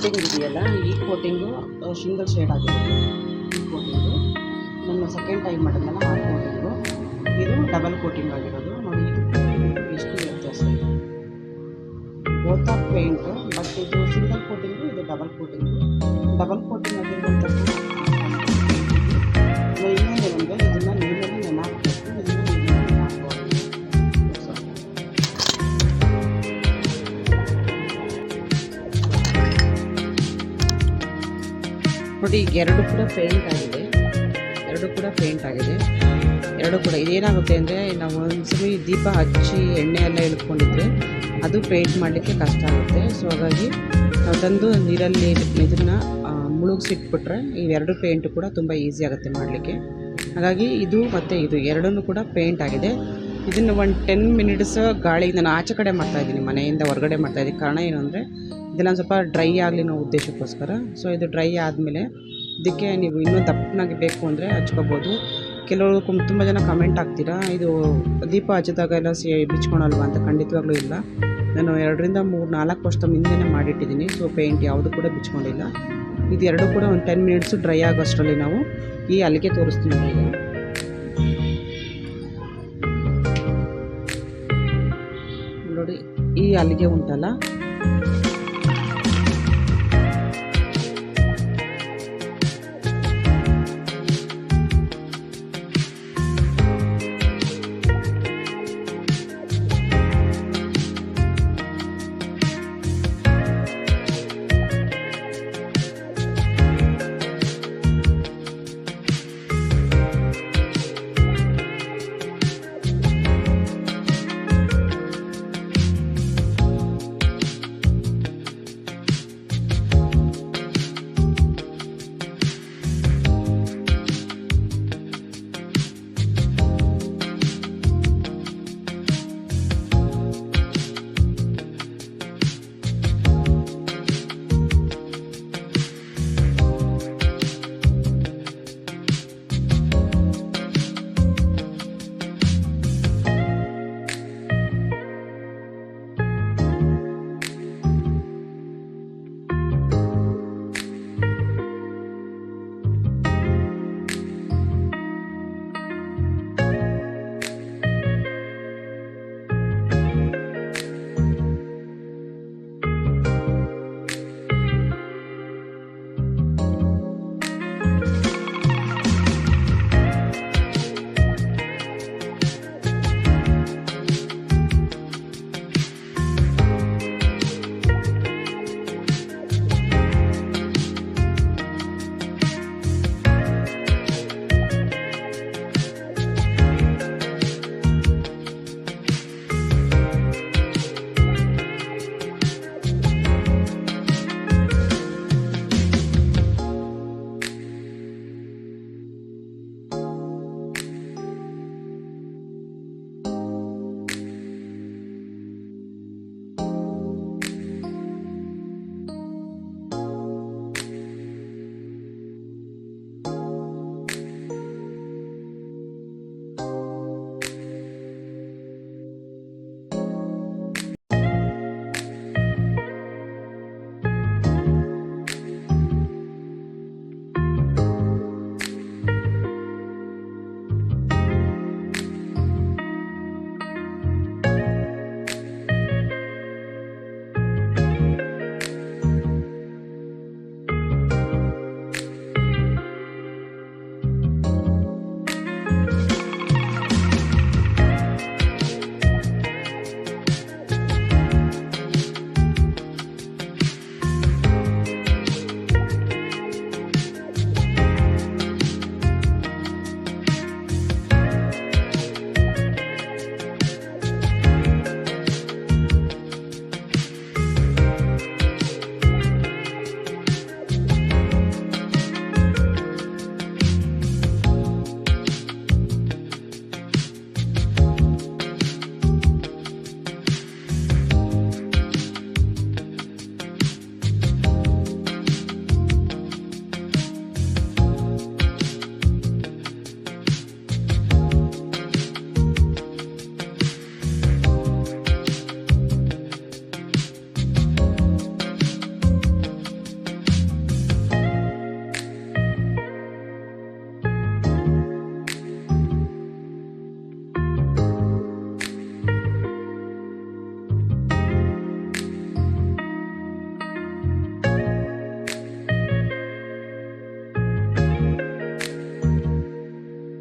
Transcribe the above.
Coating ಇದೆಯಲ್ಲ, ಈ coating single shade ಆಗಿರೋದು. ಈ ಕೋಟಿಂಗು ನಾನು ಸೆಕೆಂಡ್ ಟೈಮ್ ಮಾಡಿದ್ನಲ್ಲ ಆ ಕೋಟಿಂಗು, ಇದು ಡಬಲ್ ಕೋಟಿಂಗ್ ಆಗಿರೋದು. ನೋಡಿ ಇದು ಎಷ್ಟು ವ್ಯತ್ಯಾಸ ಇದೆ. ಬೋತ್ ಆಫ್ ಪೇಂಟು, ಬಟ್ ಇದು ಸಿಂಗಲ್ ಕೋಟಿಂಗು, ಇದು ಡಬಲ್ ಕೋಟಿಂಗು. ಡಬಲ್ ಕೋಟಿಂಗ್ ಆಗಿರುವಂಥದ್ದು ಇನ್ನೊಂದೇನೆಂದರೆ ಇದನ್ನು ನೀರಲ್ಲಿ ನೆನೆಹಾಕಬೇಕು. ಇದನ್ನು ನೀರಲ್ಲಿ ನೆನೆಹಾಕಬಹುದು. ನೋಡಿ ಈಗ ಎರಡು ಕೂಡ ಪೇಂಟ್ ಆಗಿದೆ. ಎರಡು ಕೂಡ ಇದೇನಾಗುತ್ತೆ ಅಂದರೆ, ನಾವು ಒಂದ್ಸರಿ ದೀಪ ಹಚ್ಚಿ ಎಣ್ಣೆ ಎಲ್ಲ ಇಳ್ಕೊಂಡಿದ್ರೆ ಅದು ಪೇಂಟ್ ಮಾಡಲಿಕ್ಕೆ ಕಷ್ಟ ಆಗುತ್ತೆ. ಸೊ ಹಾಗಾಗಿ ನಾವು ತಂದು ನೀರಲ್ಲಿ ಇದನ್ನು ಮುಳುಗಿಸಿಟ್ಬಿಟ್ರೆ ಇವೆರಡು ಪೇಂಟು ಕೂಡ ತುಂಬ ಈಸಿ ಆಗುತ್ತೆ ಮಾಡಲಿಕ್ಕೆ. ಹಾಗಾಗಿ ಇದು ಮತ್ತು ಇದು ಎರಡನ್ನೂ ಕೂಡ ಪೇಂಟ್ ಆಗಿದೆ. ಇದನ್ನು ಒಂದು 10 ಮಿನಿಟ್ಸ್ ಗಾಳಿಗೆ ನಾನು ಆಚೆ ಕಡೆ ಮಾಡ್ತಾಯಿದ್ದೀನಿ, ಮನೆಯಿಂದ ಹೊರಗಡೆ ಮಾಡ್ತಾಯಿದ್ದೀನಿ. ಕಾರಣ ಏನು ಅಂದರೆ ಇದೆಲ್ಲ ಸ್ವಲ್ಪ ಡ್ರೈ ಆಗಲಿ ಅನ್ನೋ ಉದ್ದೇಶಕ್ಕೋಸ್ಕರ. ಸೊ ಇದು ಡ್ರೈ ಆದಮೇಲೆ ಇದಕ್ಕೆ ನೀವು ಇನ್ನೂ ದಪ್ಪನಾಗಿ ಬೇಕು ಅಂದರೆ ಹಚ್ಕೋಬೋದು. ಕೆಲವರು ತುಂಬ ಜನ ಕಮೆಂಟ್ ಆಗ್ತೀರಾ, ಇದು ದೀಪ ಹಚ್ಚಿದಾಗ ಎಲ್ಲ ಬಿಚ್ಕೊಳಲ್ವ ಅಂತ. ಖಂಡಿತವಾಗ್ಲೂ ಇಲ್ಲ. ನಾನು 2 3 4 ವರ್ಷದ ಹಿಂದೆನೇ ಮಾಡಿಟ್ಟಿದ್ದೀನಿ. ಸೊ ಪೇಂಟ್ ಯಾವುದು ಕೂಡ ಬಿಚ್ಕೊಂಡಿಲ್ಲ. ಇದು ಎರಡು ಕೂಡ ಒಂದು 10 ಮಿನಿಟ್ಸು ಡ್ರೈ ಆಗೋಷ್ಟರಲ್ಲಿ ನಾವು ಈ ಹಲಿಗೆ ತೋರಿಸ್ತೀನಿ ಈಗ. ನೋಡಿ ಈ ಹಲಿಗೆ ಉಂಟಲ್ಲ,